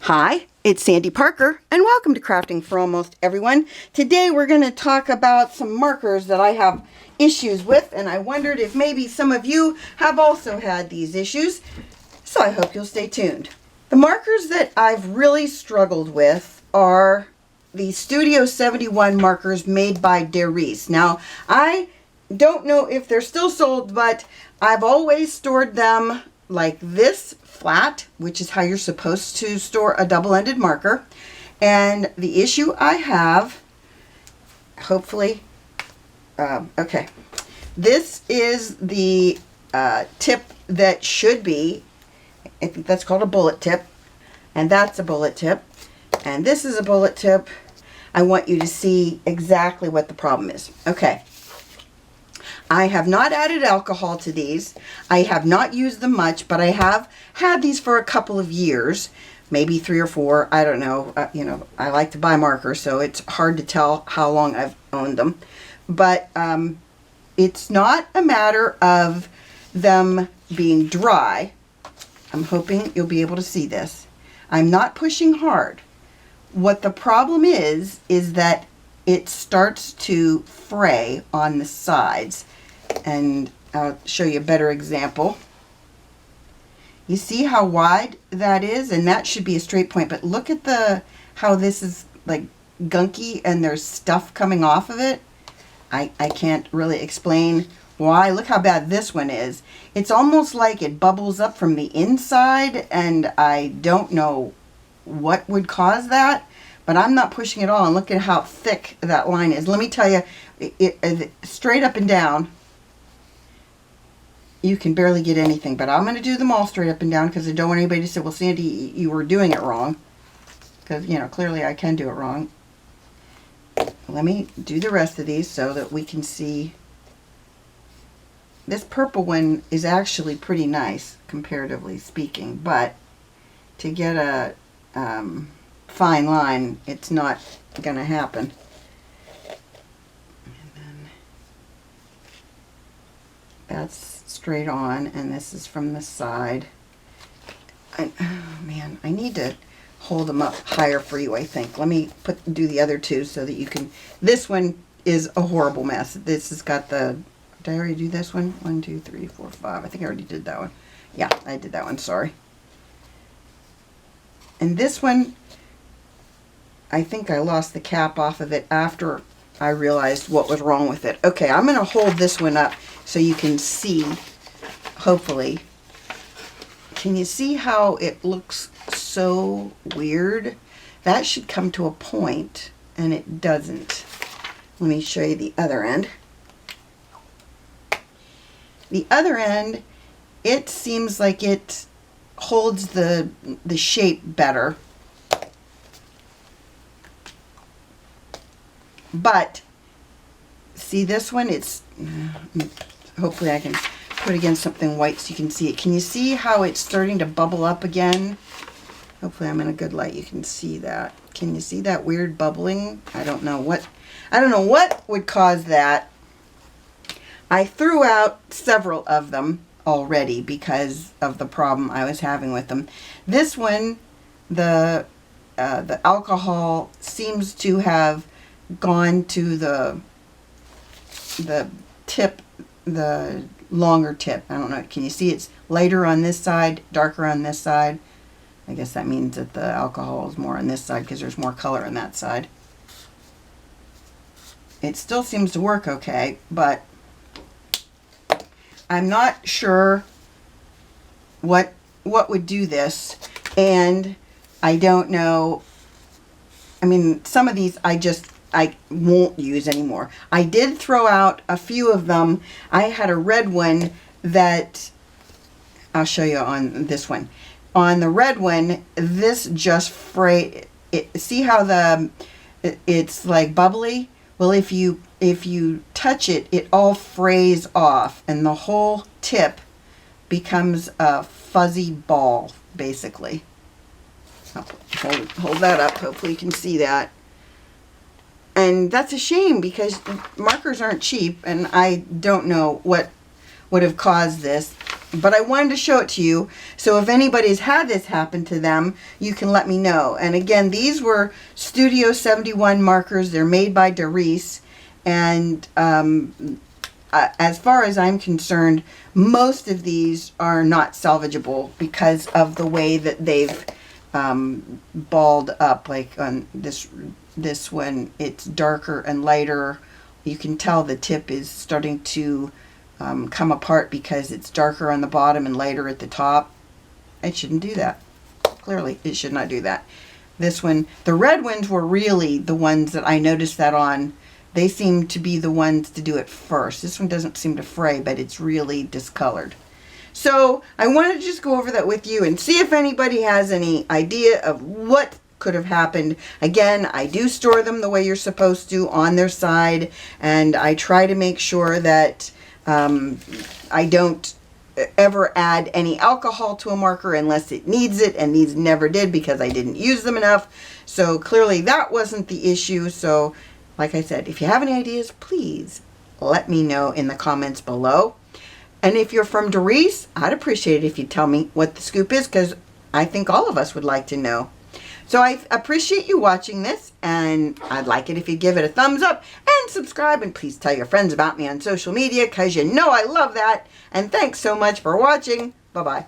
Hi, it's Sandy Parker, and welcome to Crafting for Almost Everyone. Today we're going to talk about some markers that I have issues with, and I wondered if maybe some of you have also had these issues, so I hope you'll stay tuned. The markers that I've really struggled with are the Studio 71 markers made by Darice. Now, I don't know if they're still sold, but I've always stored them like this, flat, which is how you're supposed to store a double-ended marker. And the issue I have, hopefully, okay, this is the tip that should be, I think that's called a bullet tip, and that's a bullet tip, and this is a bullet tip. I want you to see exactly what the problem is. Okay. I have not added alcohol to these. I have not used them much, but I have had these for a couple of years, maybe 3 or 4. I don't know. I like to buy markers, so it's hard to tell how long I've owned them. But it's not a matter of them being dry. I'm hoping you'll be able to see this. I'm not pushing hard. What the problem is that it starts to fray on the sides. And I'll show you a better example. You see how wide that is? And that should be a straight point. But look at how this is like gunky and there's stuff coming off of it. I can't really explain why. Look how bad this one is. It's almost like it bubbles up from the inside, and I don't know what would cause that. But I'm not pushing at all. And look at how thick that line is. Let me tell you, it straight up and down, you can barely get anything. But I'm going to do them all straight up and down because I don't want anybody to say, well, Sandy, you were doing it wrong. Because, clearly I can do it wrong. Let me do the rest of these so that we can see. This purple one is actually pretty nice, comparatively speaking. But to get a fine line, it's not going to happen. And then that's straight on, and this is from the side. Oh man, I need to hold them up higher for you, I think. Let me do the other two so that you can. This one is a horrible mess. This has got the. Did I already do this one? 1, 2, 3, 4, 5. I think I already did that one. Yeah, I did that one. Sorry. And this one, I think I lost the cap off of it after I realized what was wrong with it. Okay, I'm going to hold this one up so you can see, hopefully. Can you see how it looks so weird? That should come to a point, and it doesn't. Let me show you the other end. The other end, it seems like it holds the shape better. But see this one, it's hopefully I can put against something white so you can see it. Can you see how it's starting to bubble up again? Hopefully I'm in a good light, you can see that. Can you see that weird bubbling? I don't know what would cause that. I threw out several of them already because of the problem I was having with them. This one, the alcohol seems to have gone to the tip, the longer tip. I don't know. Can you see it's lighter on this side, darker on this side? I guess that means that the alcohol is more on this side because there's more color on that side. It still seems to work okay, but I'm not sure what would do this, and I don't know. I mean, some of these I won't use anymore. I did throw out a few of them. I had a red one that I'll show you on this one. On the red one, this just frayed. See how it's like bubbly? Well, if you touch it, it all frays off, and the whole tip becomes a fuzzy ball, basically. I'll hold that up. Hopefully you can see that. And that's a shame because markers aren't cheap, and I don't know what would have caused this. But I wanted to show it to you, so if anybody's had this happen to them, you can let me know. And again, these were Studio 71 markers. They're made by Darice, and as far as I'm concerned, most of these are not salvageable because of the way that they've balled up. Like on this one, it's darker and lighter. You can tell the tip is starting to come apart because it's darker on the bottom and lighter at the top. It shouldn't do that. Clearly, it should not do that. This one, the red ones were really the ones that I noticed that on. They seem to be the ones to do it first. This one doesn't seem to fray, but it's really discolored. So I wanted to just go over that with you and see if anybody has any idea of what could have happened. Again, I do store them the way you're supposed to on their side, and I try to make sure that I don't ever add any alcohol to a marker unless it needs it, and these never did because I didn't use them enough. So clearly that wasn't the issue. So like I said, if you have any ideas, please let me know in the comments below. And if you're from Darice, I'd appreciate it if you'd tell me what the scoop is, because I think all of us would like to know. So I appreciate you watching this, and I'd like it if you'd give it a thumbs up and subscribe, and please tell your friends about me on social media, because you know I love that. And thanks so much for watching. Bye-bye.